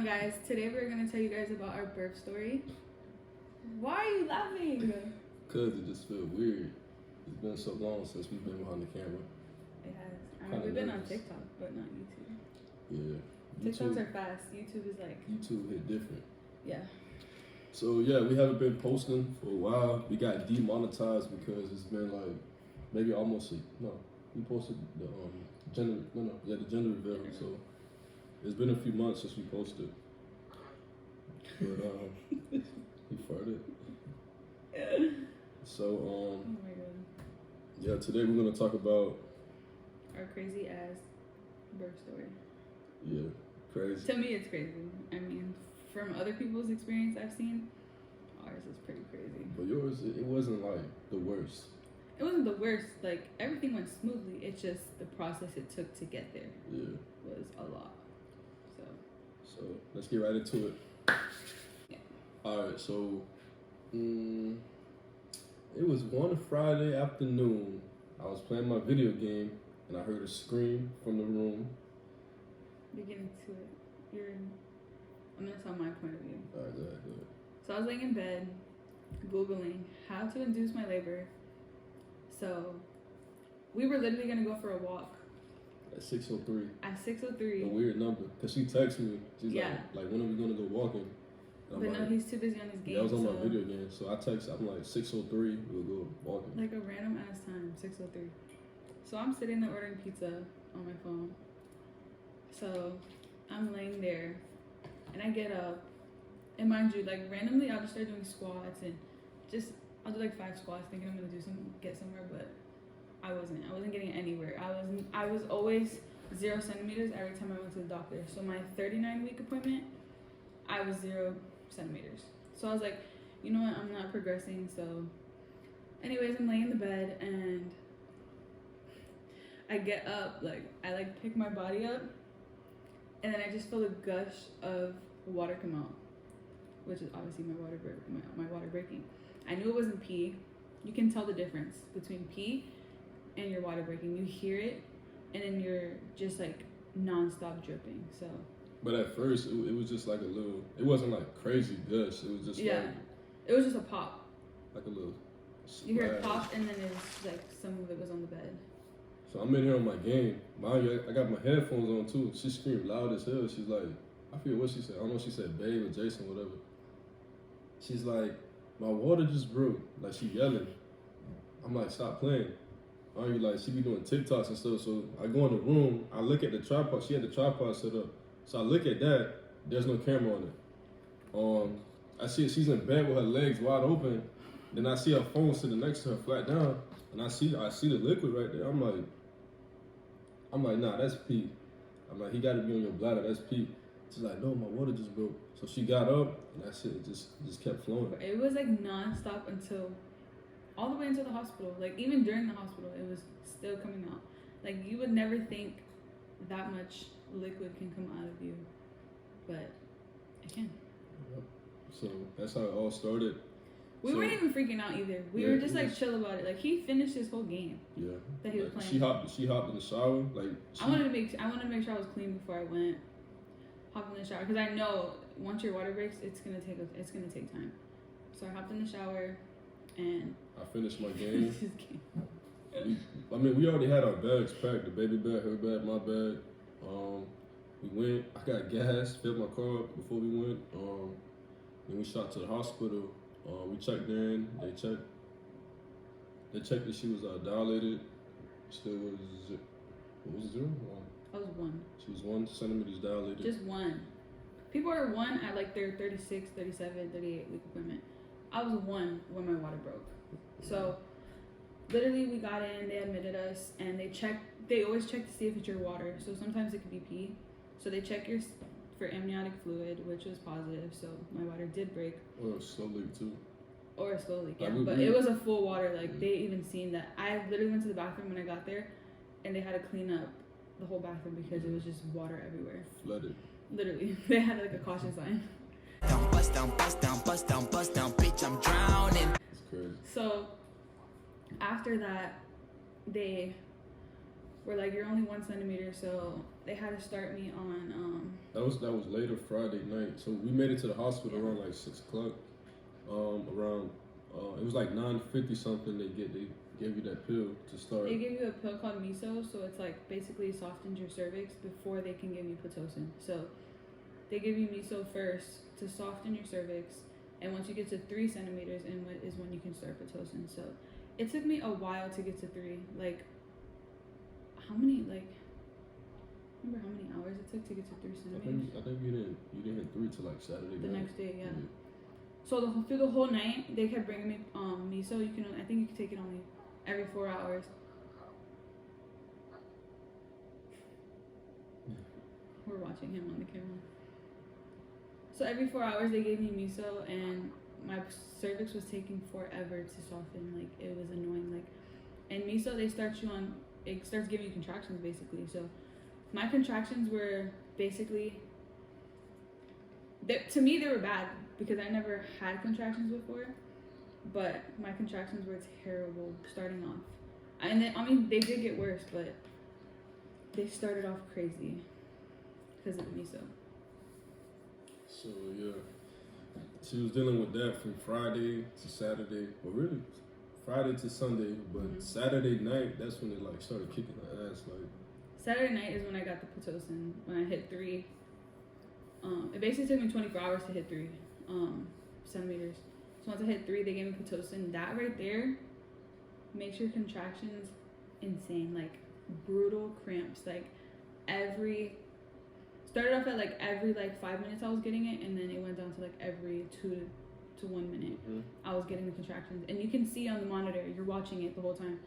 guys, today we're going to tell you guys about our birth story. Why are you laughing? Because it just feels weird. It's been so long since we've been behind the camera. It has. I mean, we've been on TikTok, but not YouTube. Yeah. TikToks are fast. YouTube is like... YouTube hit different. Yeah. So yeah, we haven't been posting for a while. We got demonetized because it's been like maybe almost we posted the gender reveal. So it's been a few months since we posted. But he farted. So oh my god. yeah, today we're gonna talk about our crazy ass birth story. Yeah, crazy. To me, it's crazy. I mean, from other people's experience I've seen, ours is pretty crazy. But yours, it wasn't like the worst. It wasn't the worst. Like, everything went smoothly. It's just the process it took to get there. Yeah. Was a lot. So let's get right into it. Yeah. All right. So, it was one Friday afternoon. I was playing my video game and I heard a scream from the room. You're getting to it. I'm gonna tell my point of view. All right, go ahead. So I was laying in bed, Googling how to induce my labor. So we were literally gonna go for a walk. At 6:03. At 6:03. A weird number, cause she texted me. She's yeah. like, when are we gonna go walking? But no, he's too busy on his game. Yeah, I was on my video game, so I texted. I'm like 6:03. We'll go walking. Like a random ass time, 6:03. So I'm sitting there ordering pizza on my phone. So I'm laying there, and I get up, and mind you, like randomly I'll just start doing squats and I'll do like 5 squats thinking I'm gonna get somewhere, but I wasn't getting anywhere. I was always 0 centimeters every time I went to the doctor. So my 39-week appointment, I was 0 centimeters. So I was like, you know what, I'm not progressing. So anyways, I'm laying in the bed and I get up, I pick my body up, and then I just feel a gush of water come out, which is obviously my water breaking. I knew it wasn't pee. You can tell the difference between pee and your water breaking. You hear it, and then you're just like non-stop dripping. So. But at first, it was just like a little. It wasn't like crazy gush. It was just it was just a pop. Like a little. Splash. You hear it pop, and then it's like some of it was on the bed. So I'm in here on my game. Mind you, I got my headphones on too. She screamed loud as hell. She's like, I forget what she said. I don't know if she said babe or Jason, whatever. She's like, my water just broke. Like, she yelling. I'm like, stop playing. Mind you, like, she be doing TikToks and stuff. So I go in the room. I look at the tripod. She had the tripod set up. So I look at that. There's no camera on it. I see she's in bed with her legs wide open. Then I see her phone sitting next to her flat down. And I see the liquid right there. I'm like, nah, that's pee. I'm like, he got to be on your bladder. That's pee. She's like, no, my water just broke. So she got up, and that shit just kept flowing. It was like non-stop until all the way into the hospital. Like even during the hospital, it was still coming out. Like you would never think that much liquid can come out of you, but it can. Yep. So that's how it all started. We weren't even freaking out either. We were just like chill about it. Like he finished his whole game. Yeah. That he was playing. She hopped in the shower. Like I wanted to make sure I was clean before I went. Hopped in the shower because I know once your water breaks, it's gonna take time. So I hopped in the shower, and I finished my game. We already had our bags packed. The baby bag, her bag, my bag. We went. I got gas, filled my car up before we went. Then we shot to the hospital. We checked in. They checked that she was dilated. Still was what was it, 0? I was 1. She was 1 centimeter dilated. Just 1. People are 1 at like their 36, 37, 38 week appointment. I was 1 when my water broke. So literally we got in, they admitted us, and they always check to see if it's your water. So sometimes it could be pee. So they check for amniotic fluid, which was positive. So my water did break. Or a slow leak too. Or a slow leak, yeah. But it was a full water. Like they even seen that. I literally went to the bathroom when I got there, and they had to clean up the whole bathroom because it was just water everywhere. Flooded. Literally, they had like a caution sign. Bust down, bitch, I'm drowning. It's crazy. So after that, they were like, you're only 1 centimeter, so they had to start me on That was later Friday night. So we made it to the hospital around like 6 o'clock. Around it was like 9:50 something. They gave you that pill to start. They give you a pill called miso, so it's like basically softens your cervix before they can give you pitocin. So they give you miso first to soften your cervix, and once you get to 3 centimeters is when you can start pitocin. So it took me a while to get to 3. Like how many remember how many hours it took to get to 3 centimeters? I think you didn't hit 3 till like Saturday The night. next day, yeah. So through the whole night, they kept bringing me miso. I think you can take it only every 4 hours. We're watching him on the camera. So every 4 hours they gave me miso, and my cervix was taking forever to soften. Like it was annoying. Like, and miso, it starts giving you contractions basically. So my contractions were basically, to me they were bad because I never had contractions before, but my contractions were terrible starting off. And then, I mean, they did get worse, but they started off crazy because of the miso. So yeah, she was dealing with that from Friday to Saturday, or really Friday to Sunday. But Saturday night, that's when it like started kicking her ass. Like Saturday night is when I got the pitocin. When I hit 3, it basically took me 24 hours to hit 3 centimeters. So once I hit 3, they gave me pitocin. That right there makes your contractions insane, like brutal cramps. Like started off at like every 5 minutes I was getting it, and then it went down to like every 2 to 1 minute. I was getting the contractions, and you can see on the monitor. You're watching it the whole time.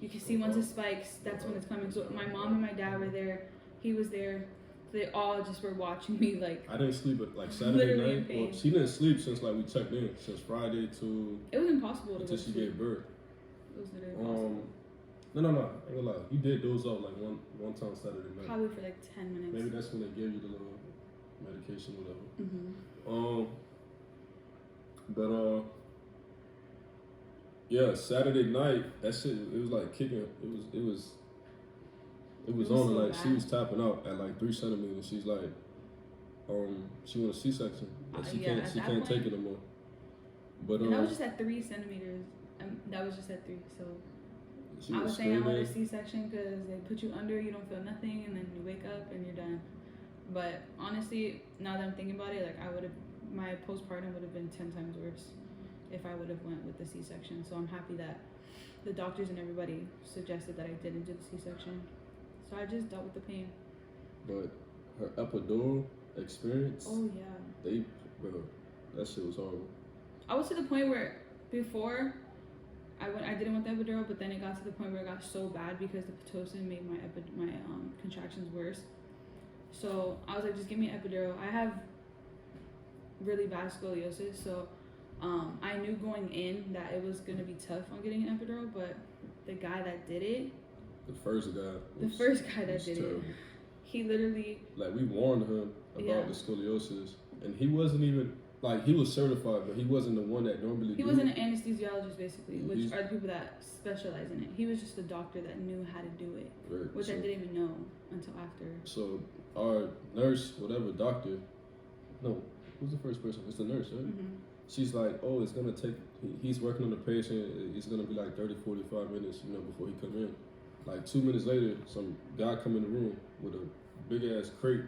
You can see once it spikes, that's when it's coming. So my mom and my dad were there. He was there. They all just were watching me like. I didn't sleep at like Saturday night. Well, she didn't sleep since like we checked in, since Friday to. It was impossible to until she gave birth. It was literally impossible. No, I ain't gonna lie. You did doze off like one time Saturday night. Probably for like 10 minutes. Maybe that's when they gave you the little medication, whatever. Yeah, Saturday night, that shit, it was like kicking. It was on. So like bad. she was tapping out at like 3 centimeters. She's like, she wants a C-section. Like she can't take it no more. But and that was just at 3 centimeters. That was just at 3. So I was saying I want a C-section because they put you under, you don't feel nothing, and then you wake up and you're done. But honestly, now that I'm thinking about it, like my postpartum would have been 10 times worse if I would have went with the C-section. So I'm happy that the doctors and everybody suggested that I didn't do the C-section. So I just dealt with the pain. But her epidural experience. Oh yeah. That shit was horrible. I was to the point where before I didn't want the epidural, but then it got to the point where it got so bad because the pitocin made my contractions worse. So I was like, just give me an epidural. I have really bad scoliosis, so I knew going in that it was gonna be tough on getting an epidural. But the guy that did it, the first guy that did terrible. it, he literally, like, we warned him about the scoliosis, and he wasn't even like, he was certified, but he wasn't the one that normally. He wasn't an anesthesiologist, basically, which are the people that specialize in it. He was just a doctor that knew how to do it, right. which I didn't even know until after. So our nurse, whatever doctor, no, who's the first person? It's the nurse, right? She's like, oh, it's gonna take. He's working on the patient. It's gonna be like 30, 45 minutes, before he come in. Like 2 minutes later, some guy come in the room with a big ass crate,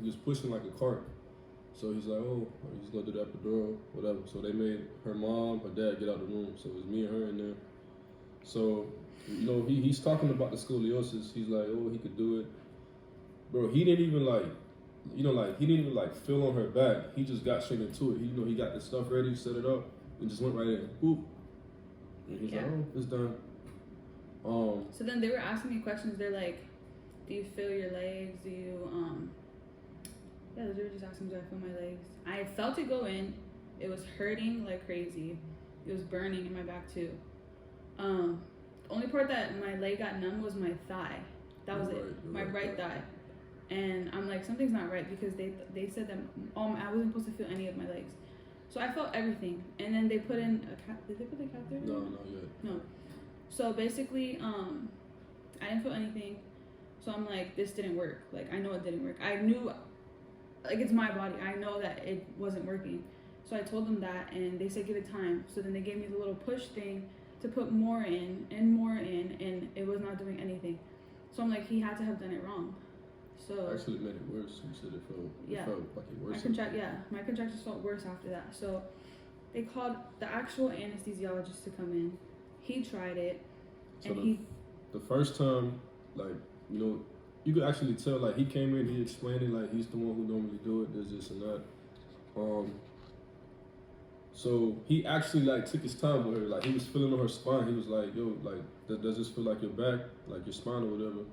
he was pushing like a cart. So he's like, oh, he's gonna do the epidural, whatever. So they made her mom, her dad get out of the room. So it was me and her in there. So, he's talking about the scoliosis. He's like, oh, he could do it. Bro, he didn't even he didn't even feel on her back. He just got straight into it. He got the stuff ready, set it up, and just went right in. Boop. And he's like, oh, it's done. So then they were asking me questions. They're like, do you feel your legs? Do you, they were just asking, do I feel my legs? I felt it go in. It was hurting like crazy. It was burning in my back too. The only part that my leg got numb was my thigh. That was it. My right thigh. And I'm like, something's not right because they said that I wasn't supposed to feel any of my legs. So I felt everything. And then they put in did they put the catheter in? No, not yet. No. So basically, I didn't feel anything. So I'm like, this didn't work. Like, I know it didn't work. I knew, like, it's my body. I know that it wasn't working. So I told them that, and they said, give it time. So then they gave me the little push thing to put more in, and it was not doing anything. So I'm like, he had to have done it wrong. So actually made it worse. You said it felt like it worse. My contractions felt worse after that. So they called the actual anesthesiologist to come in. He tried it, So and the first time, like, you know, you could actually tell, like, he came in, he explained it, like, he's the one who normally do it, this and that. So he actually, like, took his time with her. Like, he was feeling on her spine. He was like, yo, like, does this feel like your back, like your spine or whatever?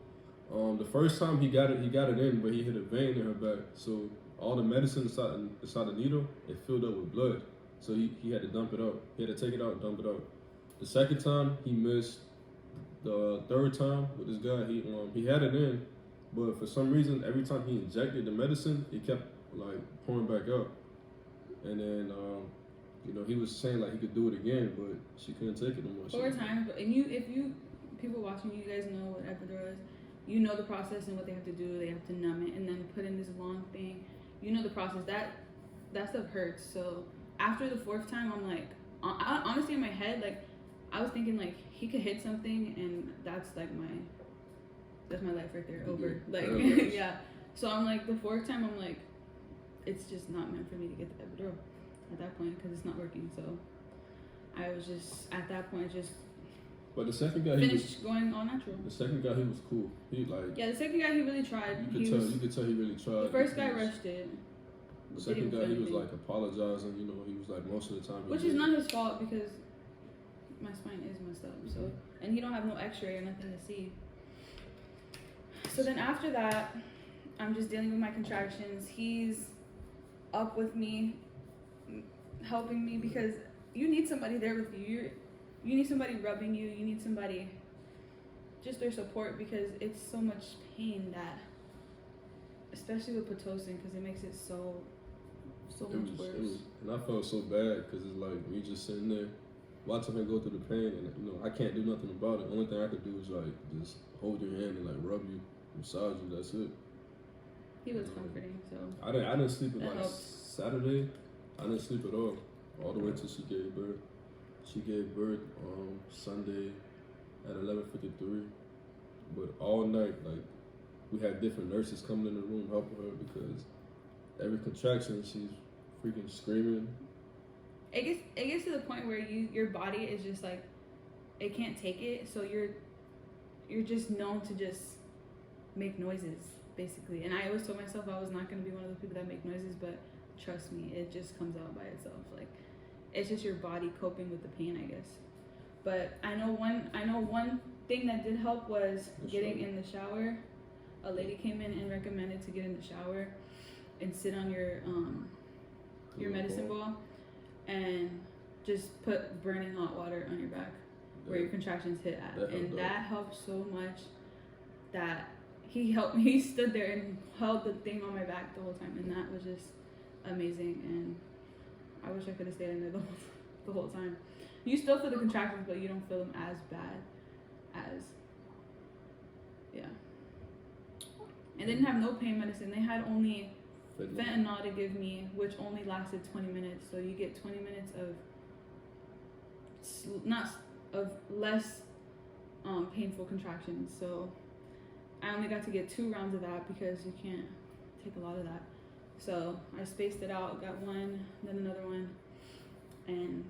The first time he got it in, but he hit a vein in her back. So all the medicine inside the needle, it filled up with blood. So he had to dump it out. He had to take it out, dump it out. The second time, he missed. The third time with this guy, he had it in, but for some reason, every time he injected the medicine, it kept, like, pouring back out. And then, you know, he was saying, like, he could do it again, but she couldn't take it no more. 4 times. And if you people watching, you guys know what epidural is. You know the process and what they have to do. They have to numb it and then put in this long thing. You know the process. That stuff hurts. So after the 4th time, I'm like, honestly, in my head, like, I was thinking, like, he could hit something, and that's like my life right there, over. Like, yeah. So I'm like, the 4th time, I'm like, it's just not meant for me to get the epidural at that point because it's not working. So I was just at that point just. But the second guy, finished going all natural. The second guy, he was cool. He, like, the second guy, he really tried. You could tell he really tried. The first guy rushed it. The second guy, he was like apologizing. You know, he was like, most of the time. Which is not his fault because my spine is messed up. So, and he don't have no X-ray or nothing to see. So then after that, I'm just dealing with my contractions. He's up with me, helping me, because you need somebody there with you. You need somebody rubbing you. You need somebody, just their support, because it's so much pain that, especially with Pitocin, because it makes it so much worse. And I felt so bad because it's like me just sitting there watching her go through the pain, and, you know, I can't do nothing about it. The only thing I could do is, like, just hold your hand and, like, rub you, massage you. That's it. He was comforting, so I didn't sleep at, like, helped. Saturday. I didn't sleep at all the way till she gave birth. She gave birth Sunday at 11:53, but all night, like, we had different nurses coming in the room helping her because every contraction she's freaking screaming. It gets to the point where your body is just like, it can't take it, so you're just known to just make noises, basically. And I always told myself I was not going to be one of the people that make noises, but trust me, it just comes out by itself. Like, it's just your body coping with the pain, I guess. But I know one thing that did help was getting in the shower. A lady came in and recommended to get in the shower and sit on your medicine ball and just put burning hot water on your back where your contractions hit at. And that helped so much that he helped me. He stood there and held the thing on my back the whole time, and that was just amazing. And I wish I could have stayed in there the whole time. You still feel the contractions, but you don't feel them as bad as, yeah. And they didn't have no pain medicine. They had only fentanyl to give me, which only lasted 20 minutes. So you get 20 minutes of less painful contractions. So I only got to get 2 rounds of that because you can't take a lot of that. So I spaced it out, got one, then another one, and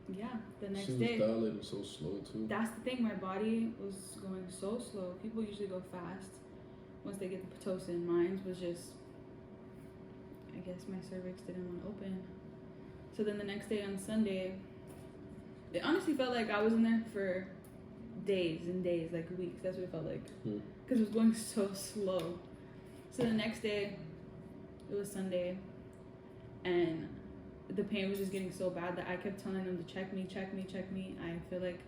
yeah, the next day. She was dilating so slow too. That's the thing, my body was going so slow. People usually go fast once they get the Pitocin. Mine was just, I guess my cervix didn't want to open. So then the next day on Sunday, it honestly felt like I was in there for days and days, like weeks. That's what it felt like, because it was going so slow. So the next day, it was Sunday, and the pain was just getting so bad that I kept telling them to check me. I feel like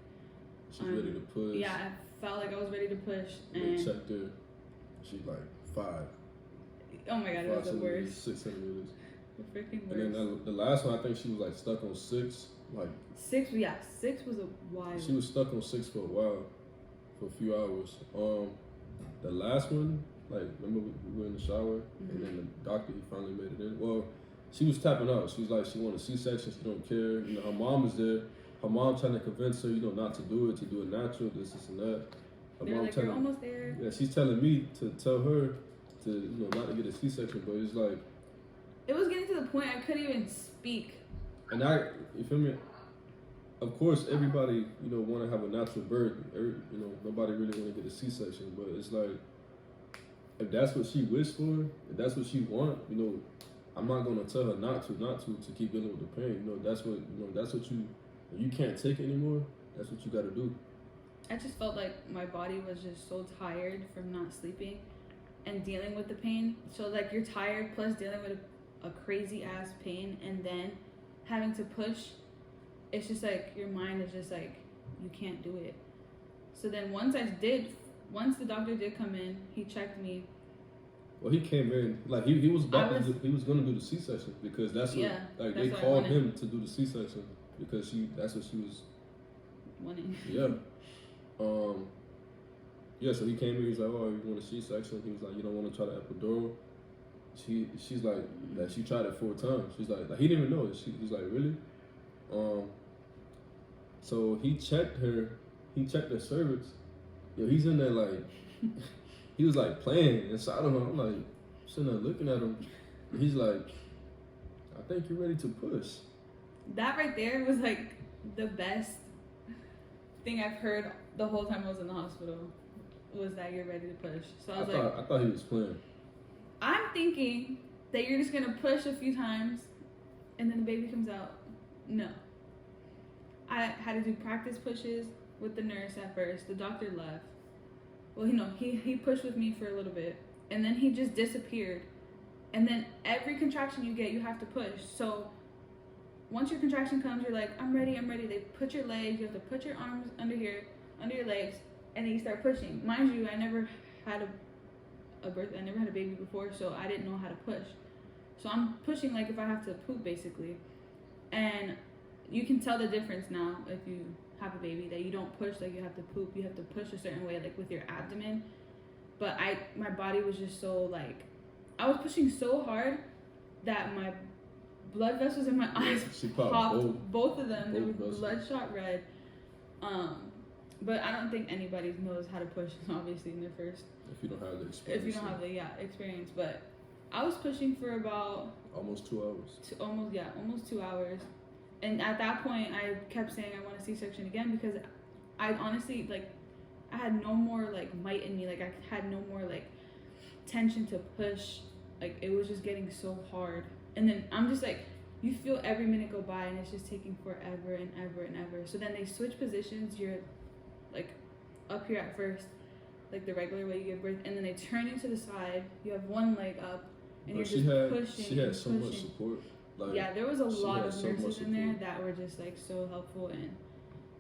she's ready to push. Yeah, I felt like I was ready to push. And they checked her. She's like 5. Oh my god, it was the worst. 6 centimeters. The freaking worst. And then the last one, I think she was like stuck on 6. Like 6, yeah, 6 was a while. She was stuck on 6 for a while, for a few hours. the last one, like, remember we were in the shower, and then the doctor, he finally made it in. Well, she was tapping out. She was like, she wanted a C-section. She don't care. You know, her mom was there. Her mom trying to convince her, you know, not to do it natural, this and that. Her They're mom like, you're almost there. Yeah, she's telling me to tell her to, you know, not to get a C-section, but it's like. It was getting to the point I couldn't even speak. And you feel me? Of course, everybody, you know, want to have a natural birth. You know, nobody really want to get a C-section, but it's like, if that's what she wished for, if that's what she want, you know, I'm not gonna tell her not to keep dealing with the pain. You know, that's what you can't take it anymore. That's what you got to do. I just felt like my body was just so tired from not sleeping and dealing with the pain. So like you're tired plus dealing with a crazy ass pain and then having to push. It's just like your mind is just like you can't do it. So then once the doctor did come in, he checked me. Well, he came in like he was gonna do the C-section because that's what they called him to do the C-section because that's what she was wanting. Yeah. Yeah, so he came in, he's like, oh, you want a C-section? He was like, you don't want to try the epidural? She's like, that she tried it 4 times. She's like he didn't even know it. He's like, really? So he checked her cervix. Yo, he's in there like, he was like playing inside of her. I'm like, sitting there looking at him. He's like, I think you're ready to push. That right there was like the best thing I've heard the whole time I was in the hospital was that you're ready to push. So I thought he was playing. I'm thinking that you're just gonna push a few times and then the baby comes out. No. I had to do practice pushes with the nurse at first. The doctor left. Well, you know, he pushed with me for a little bit and then he just disappeared. And then every contraction you get, you have to push. So once your contraction comes, you're like, I'm ready. They put your legs, you have to put your arms under here, under your legs, and then you start pushing. Mind you, I never had a birth, I never had a baby before, so I didn't know how to push. So I'm pushing like if I have to poop, basically. And you can tell the difference now if you have a baby, that you don't push like you have to poop, you have to push a certain way, like with your abdomen. But my body was just so like, I was pushing so hard that my blood vessels in my eyes popped, both of them. They were bloodshot red. But I don't think anybody knows how to push, obviously, in their first. If you don't have the experience. If you don't have the experience. But I was pushing for about almost 2 hours. Almost 2 hours. And at that point, I kept saying I want a C-section again because I honestly I had no more might in me. Like I had no more tension to push. Like it was just getting so hard. And then I'm just like, you feel every minute go by and it's just taking forever and ever and ever. So then they switch positions. You're up here at first, like the regular way you give birth, and then they turn you to the side. You have one leg up, and you're just pushing. She had so much support. There was a lot of nurses in there that were just so helpful, and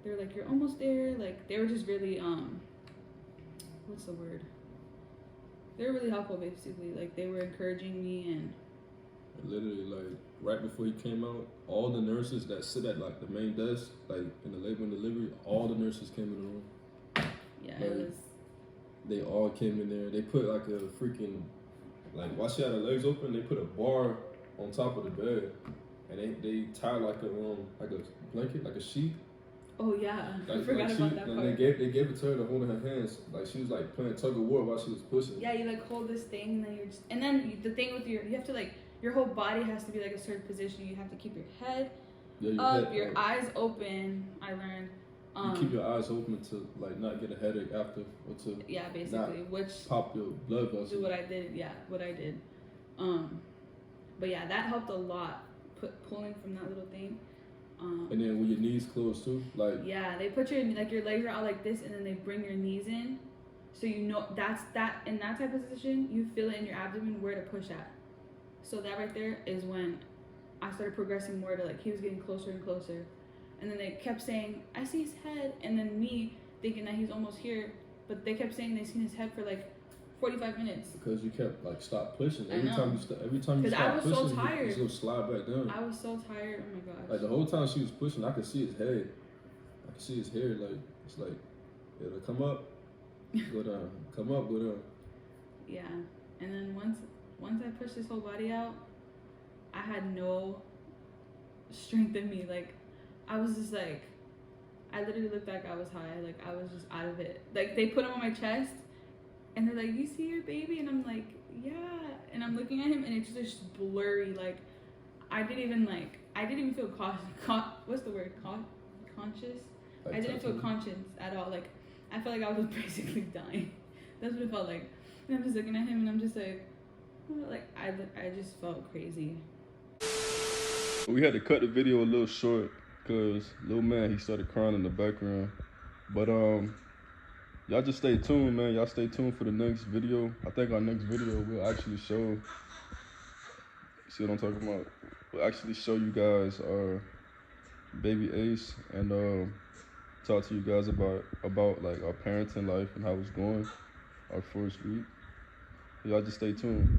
they were like, "You're almost there." Like they were just really what's the word? They were really helpful, basically. Like they were encouraging me and. Literally, right before he came out, all the nurses that sit at the main desk, in the labor and delivery, all the nurses came in the room. Yeah, it was. They all came in there. They put a freaking while she had her legs open, they put a bar on top of the bed, and they tied a blanket, a sheet. Oh yeah, I forgot about that part. And they gave it to her to hold in her hands, she was playing tug of war while she was pushing. Yeah, you hold this thing, and then the thing with you have to your whole body has to be a certain position. You have to keep your head up, your eyes open. I learned. You keep your eyes open to not get a headache after, or to basically, which pop your blood vessels. What I did. But yeah, that helped a lot. Pulling from that little thing. And then when your knees close too, they put your legs are out like this, and then they bring your knees in, so that's that in that type of position. You feel it in your abdomen where to push at. So that right there is when I started progressing more to he was getting closer and closer. And then they kept saying, I see his head. And then me thinking that he's almost here. But they kept saying they seen his head for 45 minutes. Because you kept stop pushing. Every I know. time you stop pushing, so tired. He's going to slide back down. I was so tired. Oh my gosh. The whole time she was pushing, I could see his head. I could see his hair. It'll come up. Go down. Come up, go down. Yeah, and then once I pushed his whole body out, I had no strength in me. Like, I was just like, I literally looked like I was high. Like, I was just out of it. Like, they put him on my chest, and they're like, "You see your baby?" And I'm like, "Yeah." And I'm looking at him, and it's just blurry. Like, I didn't even feel what's the word? Conscious. Like, I didn't feel touching. conscious at all. Like, I felt like I was basically dying. That's what it felt like. And I'm just looking at him, and I'm just like I just felt crazy. We had to cut the video a little short because little man, he started crying in the background. But y'all just stay tuned, man. Y'all stay tuned for the next video. I think our next video will actually show. See what I'm talking about? We'll actually show you guys our baby Ace and talk to you guys about like our parenting life and how it's going our first week. Y'all just stay tuned.